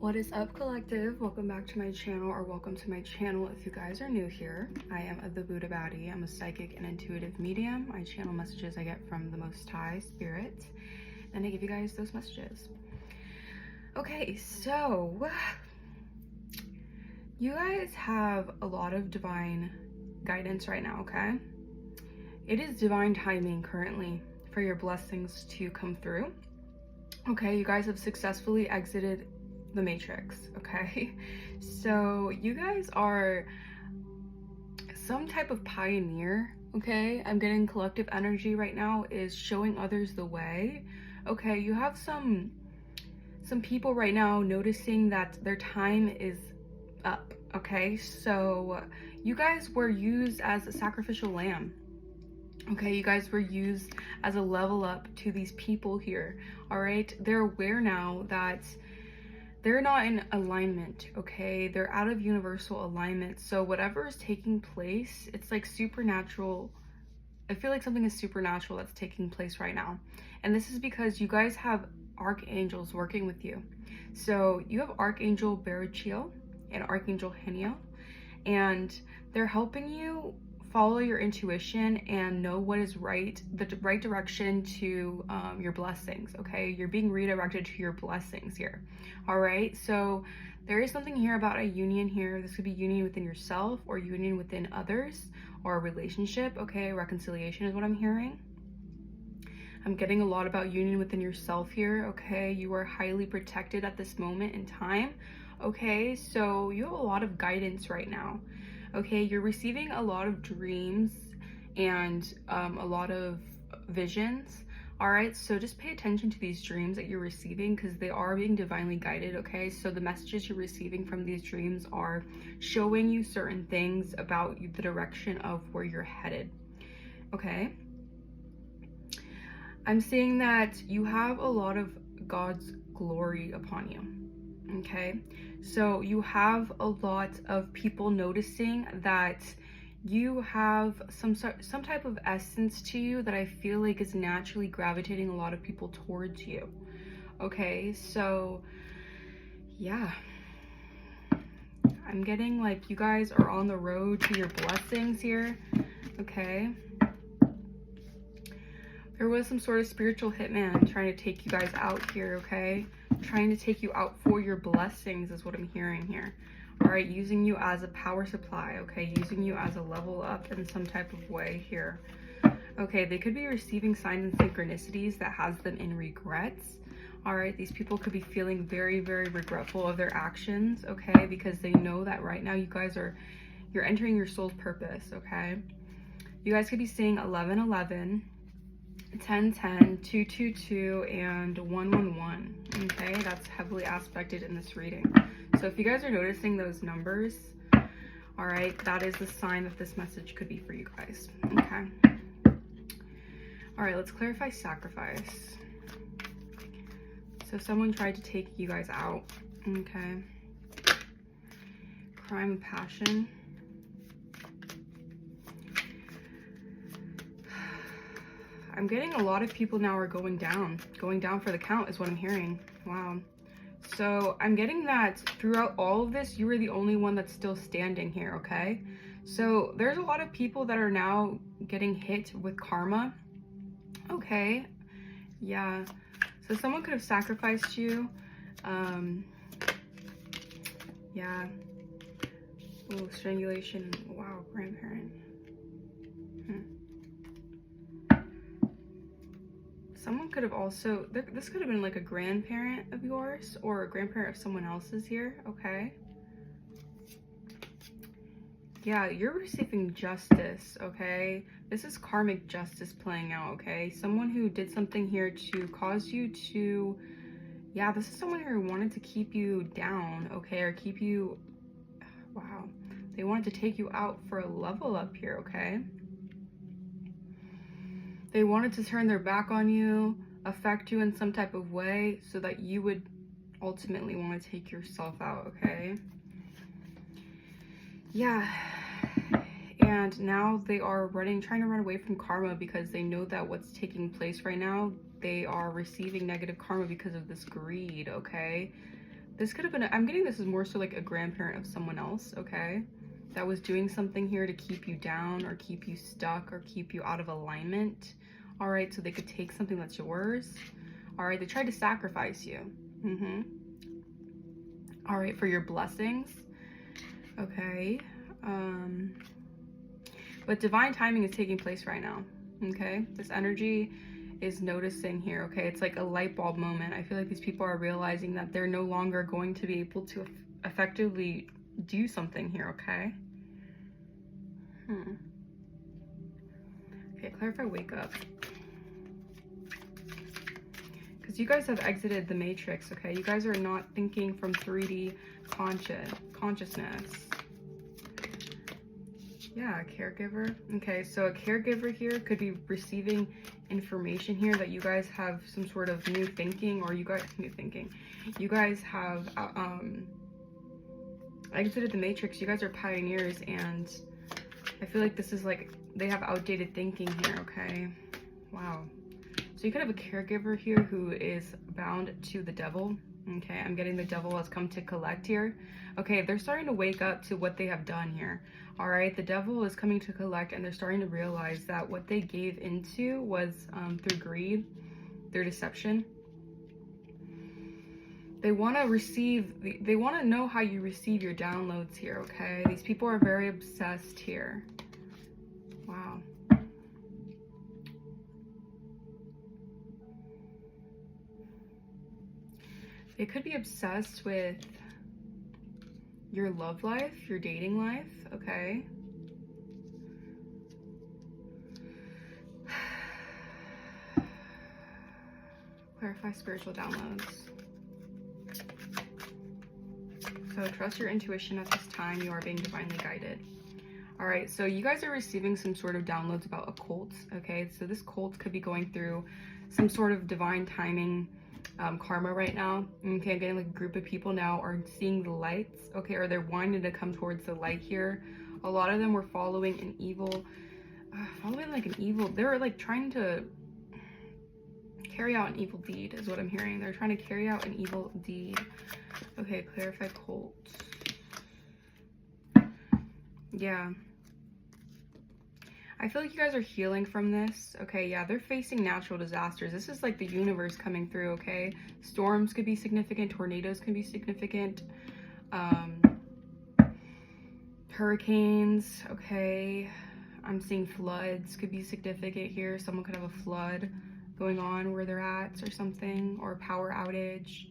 What is up, collective? Welcome back to my channel, or welcome to my channel if you guys are new here. I am the Buddha Baddie. I'm a psychic and intuitive medium. I channel messages I get from the Most High Spirit, and I give you guys those messages. Okay, so you guys have a lot of divine guidance right now, okay? It is divine timing currently for your blessings to come through. Okay, you guys have successfully exited the matrix, okay? So you guys are some type of pioneer, okay? I'm getting collective energy right now is showing others the way. Okay, you have some people right now noticing that their time is up, okay? So you guys were used as a sacrificial lamb. Okay, you guys were used as a level up to these people here, all right? They're aware now that they're not in alignment, okay? They're out of universal alignment. So whatever is taking place, it's like supernatural. I feel like something is supernatural that's taking place right now. And this is because you guys have archangels working with you. So you have Archangel Barachil and Archangel Heniel, and they're helping you follow your intuition and know what is right, the right direction to your blessings, okay? You're being redirected to your blessings here, all right? So there is something here about a union here. This could be union within yourself or union within others or a relationship, okay? Reconciliation is what I'm hearing. I'm getting a lot about union within yourself here, okay? You are highly protected at this moment in time, okay? So you have a lot of guidance right now. Okay, you're receiving a lot of dreams and a lot of visions. All right, so just pay attention to these dreams that you're receiving because they are being divinely guided, okay? So the messages you're receiving from these dreams are showing you certain things about the direction of where you're headed, okay? I'm seeing that you have a lot of God's glory upon you, okay? So you have a lot of people noticing that you have some type of essence to you that I feel like is naturally gravitating a lot of people towards you. Okay, so yeah. I'm getting like you guys are on the road to your blessings here. Okay. There was some sort of spiritual hitman trying to take you guys out here, okay? Trying to take you out for your blessings is what I'm hearing here. All right, using you as a power supply, okay? Using you as a level up in some type of way here. Okay, they could be receiving signs and synchronicities that has them in regrets. All right, these people could be feeling very, very regretful of their actions, okay? Because they know that right now you guys are, you're entering your soul's purpose, okay? You guys could be seeing 1111. 1010, 222, and 111. Okay, that's heavily aspected in this reading. So if you guys are noticing those numbers, all right, that is the sign that this message could be for you guys. Okay. All right, let's clarify sacrifice. So someone tried to take you guys out. Okay. Crime and passion. I'm getting a lot of people now are going down for the count is what I'm hearing. Wow. So I'm getting that throughout all of this, you were the only one that's still standing here, okay? So there's a lot of people that are now getting hit with karma. Okay. Yeah. So someone could have sacrificed you. Yeah. Oh, strangulation. Wow, grandparent. Someone could have also, this could have been like a grandparent of yours or a grandparent of someone else's here, okay? Yeah, you're receiving justice, okay? This is karmic justice playing out, okay? Someone who did something here to cause you to, yeah, this is someone who wanted to keep you down, okay? Or keep you, wow. They wanted to take you out for a level up here, okay? They wanted to turn their back on you, affect you in some type of way so that you would ultimately want to take yourself out, okay? Yeah. And now they are trying to run away from karma because they know that what's taking place right now, they are receiving negative karma because of this greed, okay? This could have been, I'm getting this is more so like a grandparent of someone else, okay? That was doing something here to keep you down or keep you stuck or keep you out of alignment. All right, so they could take something that's yours. All right, they tried to sacrifice you. All right, for your blessings. Okay. But divine timing is taking place right now. Okay, this energy is noticing here. Okay, it's like a light bulb moment. I feel like these people are realizing that they're no longer going to be able to effectively do something here. Okay. Okay, clarify, wake up. Because you guys have exited the matrix. Okay, you guys are not thinking from 3D consciousness. Yeah, a caregiver. Okay, so a caregiver here could be receiving information here that you guys have some sort of new thinking, or you guys have exited the matrix. You guys are pioneers, and I feel like this is like they have outdated thinking here. Okay, wow. So you could have a caregiver here who is bound to the devil. Okay, I'm getting the devil has come to collect here. Okay, they're starting to wake up to what they have done here. All right, the devil is coming to collect, and they're starting to realize that what they gave into was through greed, through deception. They want to receive, they want to know how you receive your downloads here, okay? These people are very obsessed here. Wow. They could be obsessed with your love life, your dating life, okay? Clarify spiritual downloads. So trust your intuition at this time. You are being divinely guided. All right, so you guys are receiving some sort of downloads about occults, okay? So this cult could be going through some sort of divine timing karma right now. Okay, I'm getting like a group of people now are seeing the lights, okay, or they're wanting to come towards the light here. A lot of them were following an evil, they're like trying to carry out an evil deed is what I'm hearing. They're trying to carry out an evil deed. Okay, clarify cult. Yeah. I feel like you guys are healing from this. Okay, yeah, they're facing natural disasters. This is like the universe coming through, okay? Storms could be significant. Tornadoes can be significant. Hurricanes, okay? I'm seeing floods could be significant here. Someone could have a flood going on where they're at or something, or a power outage.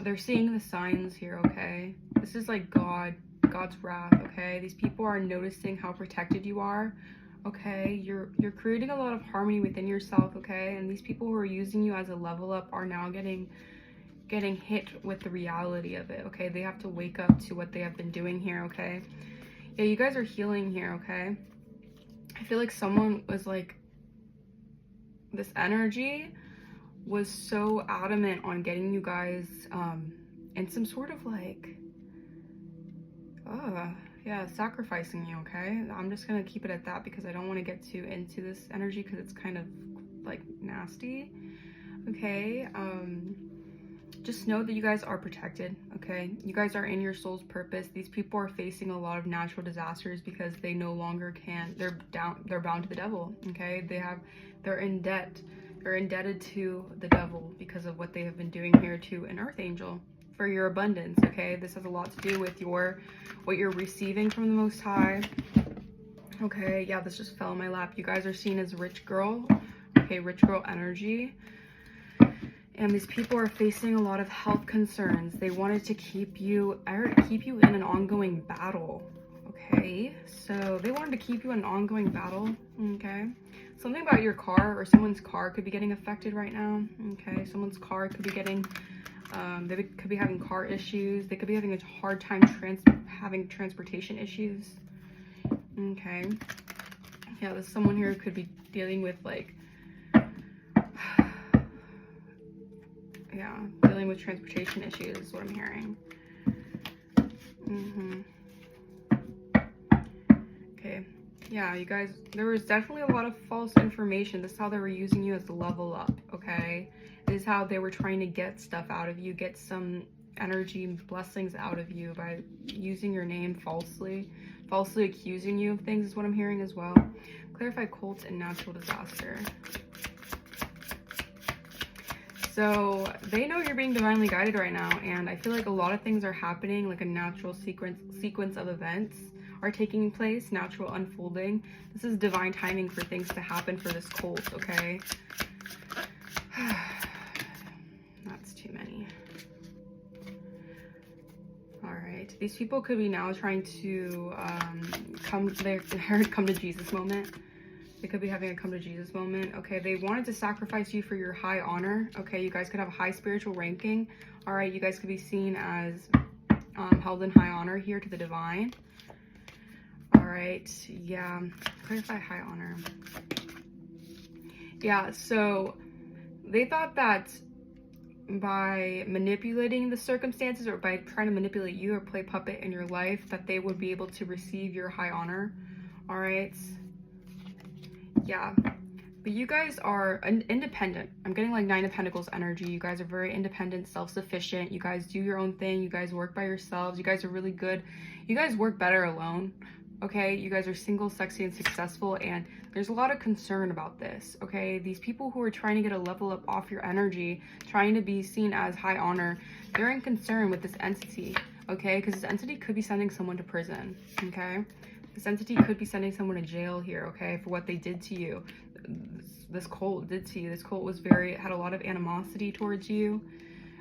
They're seeing the signs here, okay? This is like God's wrath, okay? These people are noticing how protected you are, okay? You're creating a lot of harmony within yourself, okay? And these people who are using you as a level up are now getting hit with the reality of it, okay? They have to wake up to what they have been doing here, okay? Yeah, you guys are healing here, okay? I feel like someone was like, this energy was so adamant on getting you guys in some sort of like, yeah, sacrificing you, okay? I'm just gonna keep it at that because I don't want to get too into this energy because it's kind of like nasty, okay? Just know that you guys are protected, okay? You guys are in your soul's purpose. These people are facing a lot of natural disasters because they no longer can, they're bound to the devil, okay? They're in debt. They're indebted to the devil because of what they have been doing here to an earth angel for your abundance, okay? This has a lot to do with what you're receiving from the Most High. Okay, yeah, this just fell in my lap. You guys are seen as rich girl, okay, rich girl energy. And these people are facing a lot of health concerns. They wanted to keep you in an ongoing battle, okay? So they wanted to keep you in an ongoing battle, okay? Something about your car or someone's car could be getting affected right now, okay? Someone's car could be getting, they could be having car issues. They could be having a hard time having transportation issues, okay? Yeah, there's someone here who could be dealing with like, yeah, dealing with transportation issues is what I'm hearing. Okay, yeah, you guys, there was definitely a lot of false information. This is how they were using you as the level up, okay? This is how they were trying to get stuff out of you, get some energy and blessings out of you by using your name falsely accusing you of things is what I'm hearing as well. Clarify cult and natural disaster. So they know you're being divinely guided right now, and I feel like a lot of things are happening, like a natural sequence of events are taking place, natural unfolding. This is divine timing for things to happen for this cult, okay? That's too many. All right, these people could be now trying to come to Jesus moment. They could be having a come to Jesus moment. Okay, they wanted to sacrifice you for your high honor. Okay, you guys could have a high spiritual ranking. All right, you guys could be seen as held in high honor here to the divine. All right, yeah, clarify high honor. Yeah, so they thought that by manipulating the circumstances or by trying to manipulate you or play puppet in your life, that they would be able to receive your high honor. All right. Yeah, but you guys are independent. I'm getting like 9 of Pentacles energy. You guys are very independent, self-sufficient. You guys do your own thing. You guys work by yourselves. You guys are really good. You guys work better alone. Okay, you guys are single, sexy, and successful, and there's a lot of concern about this. Okay, these people who are trying to get a level up off your energy, trying to be seen as high honor, they're in concern with this entity. Okay, because this entity could be sending someone to prison. Okay, this entity could be sending someone to jail here, okay, for what they did to you. This cult did to you. This cult was had a lot of animosity towards you.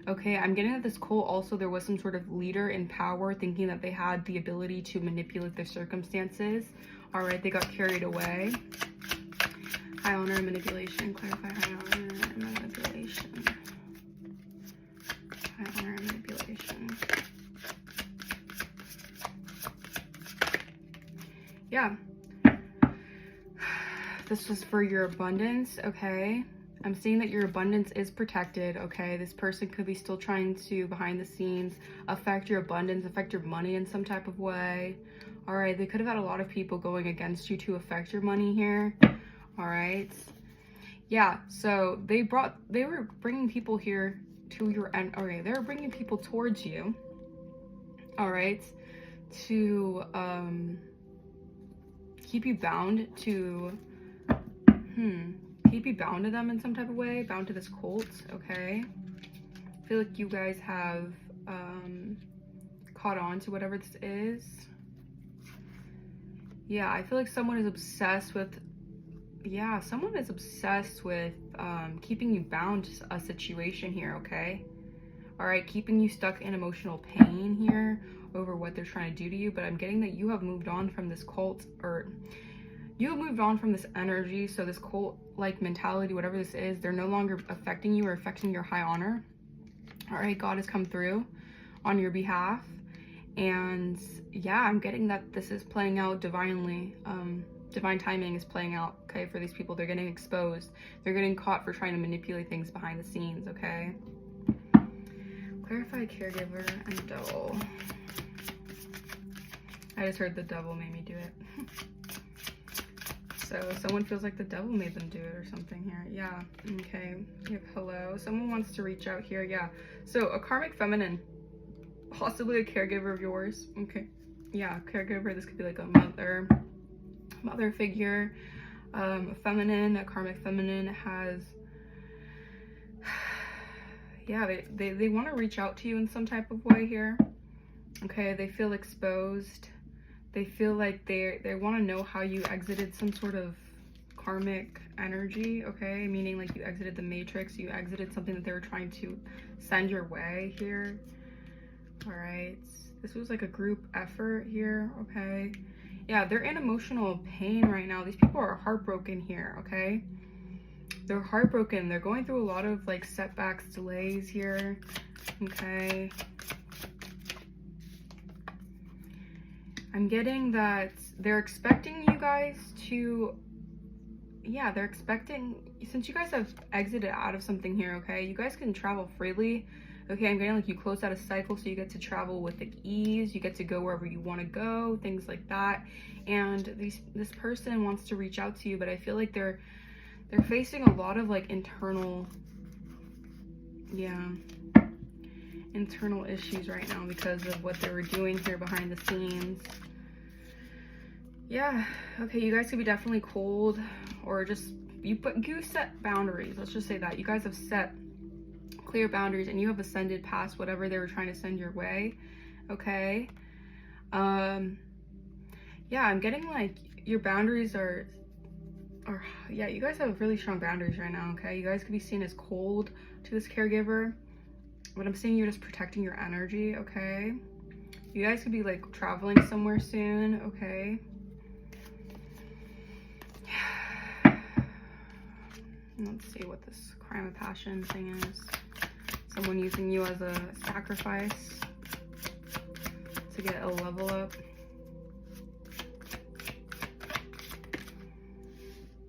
Okay, I'm getting that this cult also, there was some sort of leader in power thinking that they had the ability to manipulate their circumstances. All right, they got carried away. High honor and manipulation. Clarify high honor and manipulation. High honor and manipulation. Yeah. This was for your abundance, okay? I'm seeing that your abundance is protected, okay? This person could be still trying to, behind the scenes, affect your abundance, affect your money in some type of way. All right, they could have had a lot of people going against you to affect your money here. All right. Yeah, so they were bringing people here to your end. Okay, they were bringing people towards you. All right, to keep you bound to, keep you bound to them in some type of way, bound to this cult, okay? I feel like you guys have caught on to whatever this is. Yeah, I feel like someone is obsessed with, keeping you bound to a situation here, okay? All right, keeping you stuck in emotional pain here over what they're trying to do to you, but I'm getting that you have moved on from this cult, or you have moved on from this energy. So this cult-like mentality, whatever this is, they're no longer affecting you or affecting your high honor. All right, God has come through on your behalf. And yeah, I'm getting that this is playing out divinely. Divine timing is playing out, okay, for these people. They're getting exposed. They're getting caught for trying to manipulate things behind the scenes, okay? Clarify caregiver and devil. I just heard the devil made me do it. So someone feels like the devil made them do it or something here. Yeah, okay. You have hello. Someone wants to reach out here. Yeah. So a karmic feminine, possibly a caregiver of yours. Okay. Yeah, caregiver. This could be like a mother figure. A feminine, a karmic feminine has, yeah, they want to reach out to you in some type of way here. Okay, they feel exposed. They feel like they want to know how you exited some sort of karmic energy, okay? Meaning like you exited the matrix, you exited something that they were trying to send your way here. All right, this was like a group effort here, okay? Yeah, they're in emotional pain right now. These people are heartbroken here, okay? They're heartbroken. They're going through a lot of like setbacks, delays here, okay? I'm getting that they're expecting you guys to, yeah, they're expecting, since you guys have exited out of something here, okay, you guys can travel freely, okay? I'm getting like you closed out a cycle, so you get to travel with like ease, you get to go wherever you want to go, things like that. And this person wants to reach out to you, but I feel like they're facing a lot of like internal yeah, internal issues right now because of what they were doing here behind the scenes. Yeah, okay, you guys could be definitely cold, or just you set boundaries. Let's just say that you guys have set clear boundaries and you have ascended past whatever they were trying to send your way. Okay, yeah, I'm getting like your boundaries are yeah, you guys have really strong boundaries right now. Okay, you guys could be seen as cold to this caregiver, but I'm seeing you're just protecting your energy. Okay, you guys could be like traveling somewhere soon. Okay, let's see what this crime of passion thing is. Someone using you as a sacrifice to get a level up.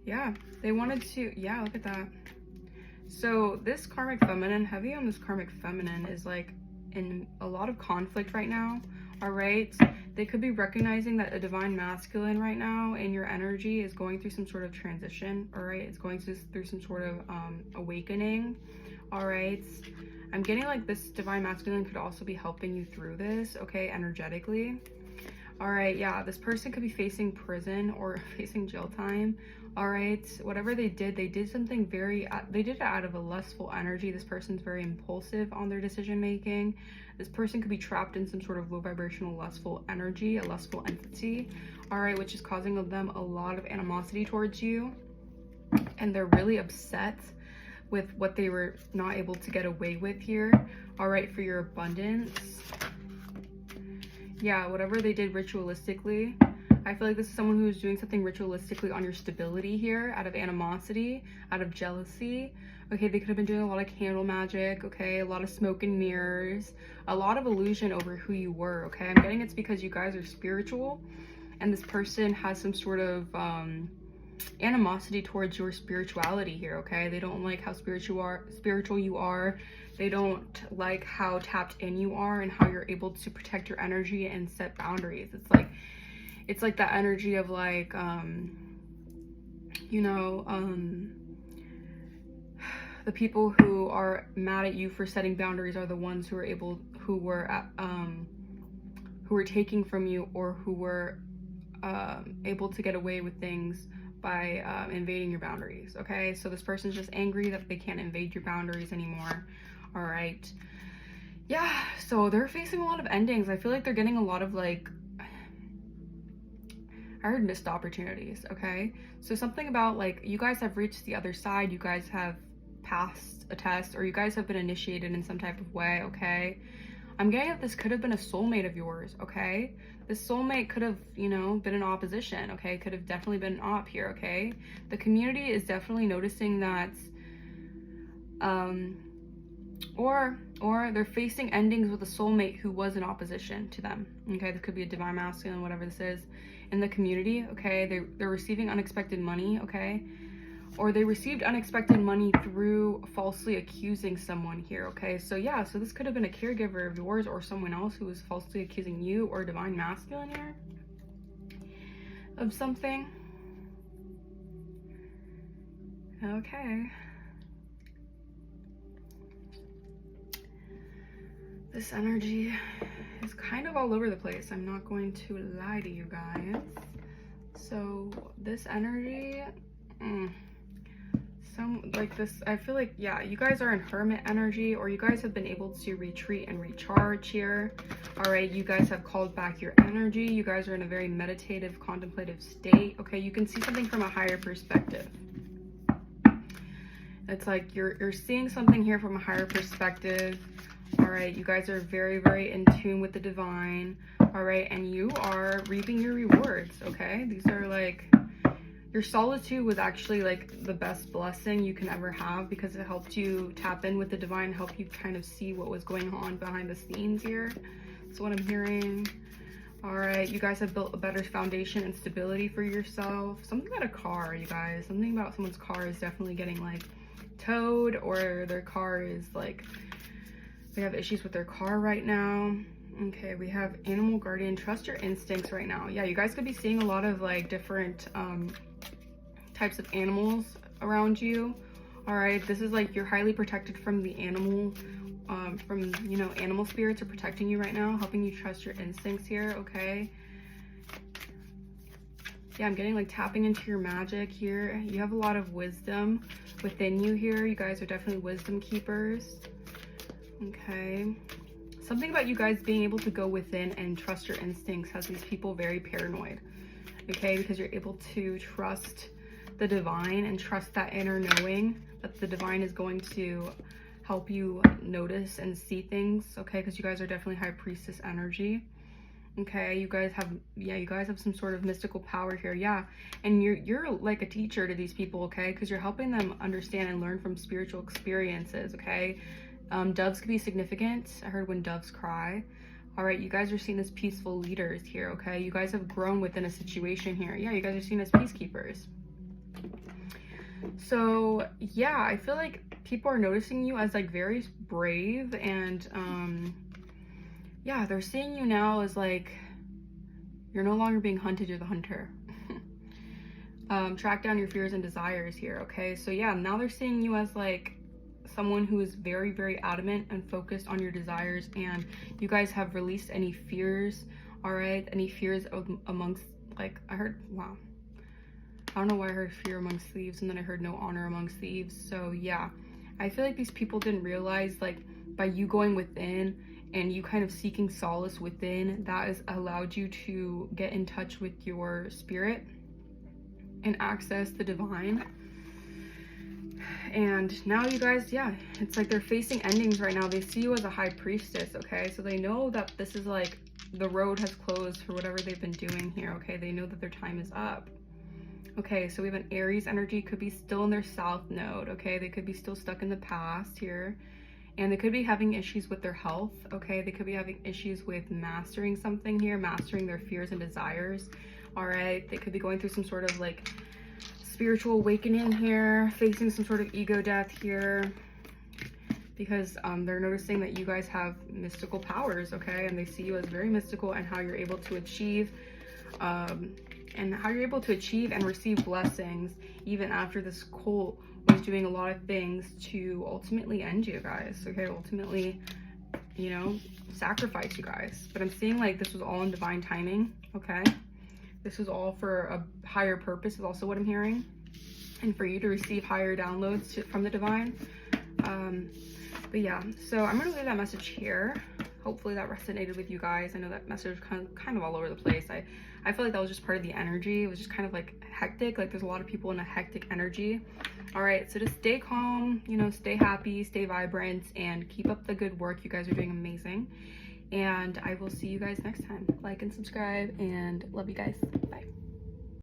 Yeah, they wanted to, yeah, look at that. So this karmic feminine, heavy on this karmic feminine, is like in a lot of conflict right now. All right, they could be recognizing that a divine masculine right now in your energy is going through some sort of transition. All right, it's going through some sort of awakening. All right, I'm getting like this divine masculine could also be helping you through this, okay, energetically. All right, yeah, this person could be facing prison or facing jail time. All right, whatever they did something they did it out of a lustful energy. This person's very impulsive on their decision making. This person could be trapped in some sort of low vibrational lustful energy, a lustful entity, all right, which is causing them a lot of animosity towards you. And they're really upset with what they were not able to get away with here, all right, for your abundance. Yeah, whatever they did ritualistically, I feel like this is someone who's doing something ritualistically on your stability here, out of animosity, out of jealousy. Okay, they could have been doing a lot of candle magic, okay, a lot of smoke and mirrors, a lot of illusion over who you were, okay? I'm getting it's because you guys are spiritual, and this person has some sort of animosity towards your spirituality here, okay? They don't like how spiritual you are. They don't like how tapped in you are and how you're able to protect your energy and set boundaries. It's like that energy of like, you know, the people who are mad at you for setting boundaries are the ones who were taking from you, or who were able to get away with things by invading your boundaries. Okay, so this person's just angry that they can't invade your boundaries anymore. All right, yeah, so they're facing a lot of endings. I feel like they're getting a lot of like, I heard missed opportunities. Okay, so something about like you guys have reached the other side, you guys have passed a test, or you guys have been initiated in some type of way. Okay, I'm getting that this could have been a soulmate of yours. Okay, this soulmate could have, you know, been in opposition. Okay, could have definitely been an op here. Okay, the community is definitely noticing that, or they're facing endings with a soulmate who was in opposition to them. Okay, this could be a divine masculine, whatever this is, in the community. Okay, they're receiving unexpected money. Okay, or they received unexpected money through falsely accusing someone here. Okay, so yeah, so this could have been a caregiver of yours or someone else who was falsely accusing you, or divine masculine here, of something. Okay, this energy is kind of all over the place. I'm not going to lie to you guys. So this energy, like this, I feel like, yeah, you guys are in hermit energy, or you guys have been able to retreat and recharge here. All right, you guys have called back your energy. You guys are in a very meditative, contemplative state. Okay, you can see something from a higher perspective. It's like you're seeing something here from a higher perspective. All right, you guys are very, very in tune with the divine. All right, and you are reaping your rewards. Okay, these are like, your solitude was actually like the best blessing you can ever have, because it helped you tap in with the divine, help you kind of see what was going on behind the scenes here. That's what I'm hearing. All right, you guys have built a better foundation and stability for yourself. Something about a car, you guys. Something about someone's car is definitely getting like towed, or their car is like, they have issues with their car right now. Okay, we have animal guardian. Trust your instincts right now. Yeah, you guys could be seeing a lot of like different types of animals around you. All right, this is like you're highly protected from the animal, from, you know, animal spirits are protecting you right now, helping you trust your instincts here, okay? Yeah, I'm getting like tapping into your magic here. You have a lot of wisdom within you here. You guys are definitely wisdom keepers. Okay. Something about you guys being able to go within and trust your instincts has these people very paranoid. Okay, because you're able to trust the divine and trust that inner knowing that the divine is going to help you notice and see things. Okay, because you guys are definitely high priestess energy. Okay, you guys have some sort of mystical power here. Yeah, and you're like a teacher to these people, okay, because you're helping them understand and learn from spiritual experiences. Okay, doves could be significant. I heard when doves cry. All right, you guys are seen as peaceful leaders here. Okay, you guys have grown within a situation here. Yeah, you guys are seen as peacekeepers. So yeah, I feel like people are noticing you as like very brave, and yeah, they're seeing you now as like you're no longer being hunted, you're the hunter. Track down your fears and desires here. Okay, so yeah, now they're seeing you as like someone who is very, very adamant and focused on your desires, and you guys have released any fears. All right, any fears amongst, like, I heard, wow, I don't know why I heard fear amongst thieves, and then I heard no honor amongst thieves. So yeah, I feel like these people didn't realize, like, by you going within and you kind of seeking solace within, that has allowed you to get in touch with your spirit and access the divine. And now you guys, yeah, it's like they're facing endings right now. They see you as a high priestess, okay? So they know that this is like the road has closed for whatever they've been doing here, okay? They know that their time is up. Okay, so we have an Aries energy, could be still in their south node, okay? They could be still stuck in the past here. And they could be having issues with their health, okay? They could be having issues with mastering something here, mastering their fears and desires, all right? They could be going through some sort of like spiritual awakening here, facing some sort of ego death here, because they're noticing that you guys have mystical powers, okay? And they see you as very mystical, and how you're able to achieve, and receive blessings even after this cult was doing a lot of things to ultimately end you guys, okay? Ultimately, you know, sacrifice you guys. But I'm seeing like this was all in divine timing, okay? This was all for a higher purpose is also what I'm hearing, and for you to receive higher downloads from the divine. But yeah, so I'm gonna leave that message here. Hopefully that resonated with you guys. I know that message was kind of all over the place. I feel like that was just part of the energy. It was just kind of like hectic. Like there's a lot of people in a hectic energy. All right, so just stay calm, you know, stay happy, stay vibrant, and keep up the good work. You guys are doing amazing. And I will see you guys next time. Like and subscribe, and love you guys. Bye.